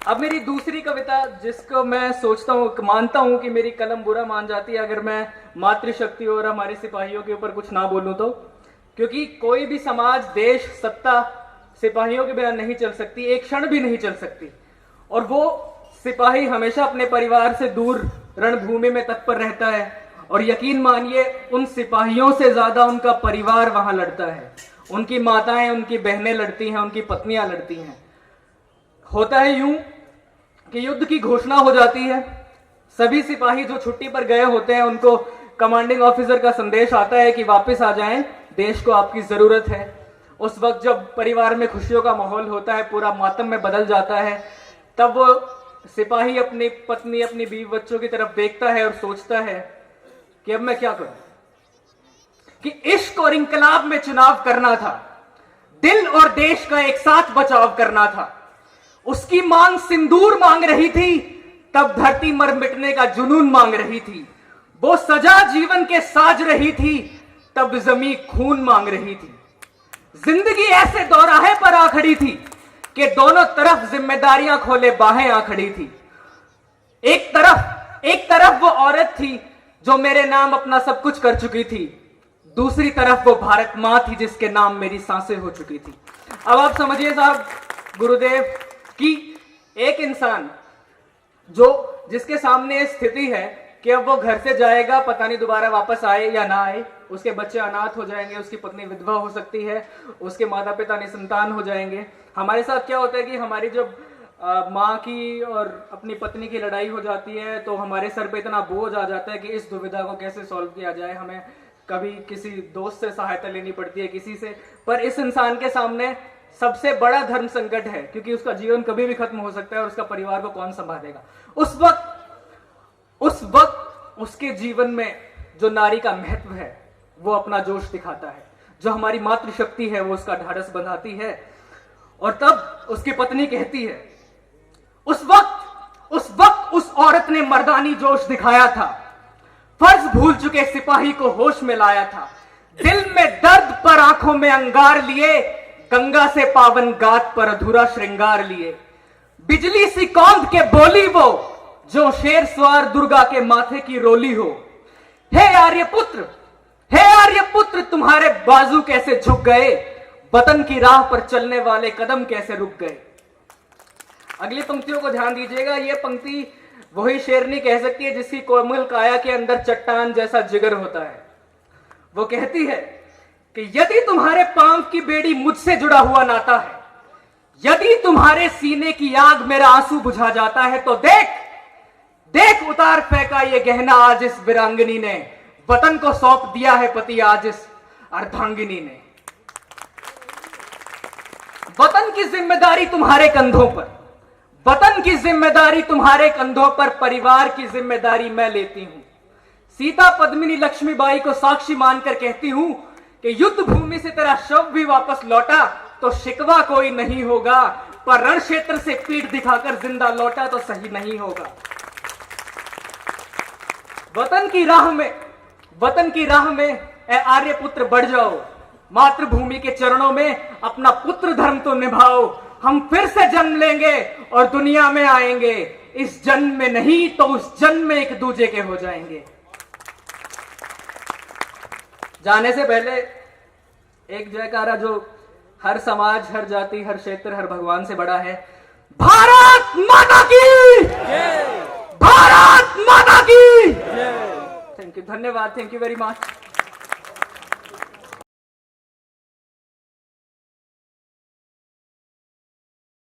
अब मेरी दूसरी कविता, जिसको मैं सोचता हूँ, मानता हूँ कि मेरी कलम बुरा मान जाती है अगर मैं मातृशक्ति और हमारे सिपाहियों के ऊपर कुछ ना बोलूं तो, क्योंकि कोई भी समाज, देश, सत्ता सिपाहियों के बिना नहीं चल सकती, एक क्षण भी नहीं चल सकती। और वो सिपाही हमेशा अपने परिवार से दूर रणभूमि में तत्पर रहता है, और यकीन मानिए उन सिपाहियों से ज्यादा उनका परिवार वहां लड़ता है। उनकी माताएं, उनकी बहनें लड़ती हैं, उनकी पत्नियां लड़ती हैं। होता है यूं कि युद्ध की घोषणा हो जाती है, सभी सिपाही जो छुट्टी पर गए होते हैं उनको कमांडिंग ऑफिसर का संदेश आता है कि वापस आ जाएं, देश को आपकी जरूरत है। उस वक्त जब परिवार में खुशियों का माहौल होता है, पूरा मातम में बदल जाता है, तब वो सिपाही अपनी पत्नी, अपनी बीवी बच्चों की तरफ देखता है और सोचता है कि अब मैं क्या करूं, कि इश्क और इंकलाब में चुनाव करना था, दिल और देश का एक साथ बचाव करना था। उसकी मांग सिंदूर मांग रही थी, तब धरती मर मिटने का जुनून मांग रही थी। वो सजा जीवन के साज रही थी, तब जमी खून मांग रही थी। जिंदगी ऐसे दौराहे पर आ खड़ी थी कि दोनों तरफ जिम्मेदारियां खोले बाहें आ खड़ी थी। एक तरफ वो औरत थी जो मेरे नाम अपना सब कुछ कर चुकी थी, दूसरी तरफ वो भारत मां थी जिसके नाम मेरी सांसें हो चुकी थी। अब आप समझिए साहब गुरुदेव कि एक इंसान जिसके सामने स्थिति है कि अब वो घर से जाएगा, पता नहीं दोबारा वापस आए या ना आए, उसके बच्चे अनाथ हो जाएंगे, उसकी पत्नी विधवा हो सकती है, उसके माता पिता निसंतान हो जाएंगे। हमारे साथ क्या होता है कि हमारी जब माँ की और अपनी पत्नी की लड़ाई हो जाती है तो हमारे सर पे इतना बोझ आ जाता है कि इस दुविधा को कैसे सॉल्व किया जाए। हमें कभी किसी दोस्त से सहायता लेनी पड़ती है, किसी से। पर इस इंसान के सामने सबसे बड़ा धर्म संकट है, क्योंकि उसका जीवन कभी भी खत्म हो सकता है और उसका परिवार को कौन संभालेगा। उस वक्त उसके जीवन में जो नारी का महत्व है वो अपना जोश दिखाता है, जो हमारी मातृशक्ति है वो उसका ढाढ़स बंधाती है। और तब उसकी पत्नी कहती है, उस वक्त उस औरत ने मर्दानी जोश दिखाया था, फर्ज भूल चुके सिपाही को होश में लाया था, दिल में दर्द पर आंखों में अंगार लिए, गंगा से पावन गात पर अधूरा श्रृंगार लिए। बिजली सी कौंध के बोली वो, जो शेर सवार दुर्गा के माथे की रोली हो। हे आर्यपुत्र तुम्हारे बाजू कैसे झुक गए, वतन की राह पर चलने वाले कदम कैसे रुक गए। अगली पंक्तियों को ध्यान दीजिएगा। ये पंक्ति वही शेरनी कह सकती है जिसकी कोमल काया के अंदर चट्टान जैसा जिगर होता है। वो कहती है कि यदि तुम्हारे पांव की बेड़ी मुझसे जुड़ा हुआ नाता है, यदि तुम्हारे सीने की आग मेरा आंसू बुझा जाता है, तो देख उतार फेंका ये गहना आज इस वीरांगनी ने, वतन को सौंप दिया है पति आज इस अर्धांगिनी ने। वतन की जिम्मेदारी तुम्हारे कंधों पर, वतन की जिम्मेदारी तुम्हारे कंधों पर, परिवार की जिम्मेदारी मैं लेती हूं। सीता पद्मिनी लक्ष्मीबाई को साक्षी मानकर कहती हूं कि युद्ध भूमि से तेरा शव भी वापस लौटा तो शिकवा कोई नहीं होगा, पर रण क्षेत्र से पीठ दिखाकर जिंदा लौटा तो सही नहीं होगा। वतन की राह में ए आर्यपुत्र बढ़ जाओ, मातृभूमि के चरणों में अपना पुत्र धर्म तो निभाओ। हम फिर से जन्म लेंगे और दुनिया में आएंगे, इस जन्म में नहीं तो उस जन्म में एक दूजे के हो जाएंगे। जाने से पहले एक जयकारा जो हर समाज, हर जाति, हर क्षेत्र, हर भगवान से बड़ा है। भारत माता की जय! भारत माता की जय! थैंक यू, धन्यवाद, थैंक यू वेरी मच।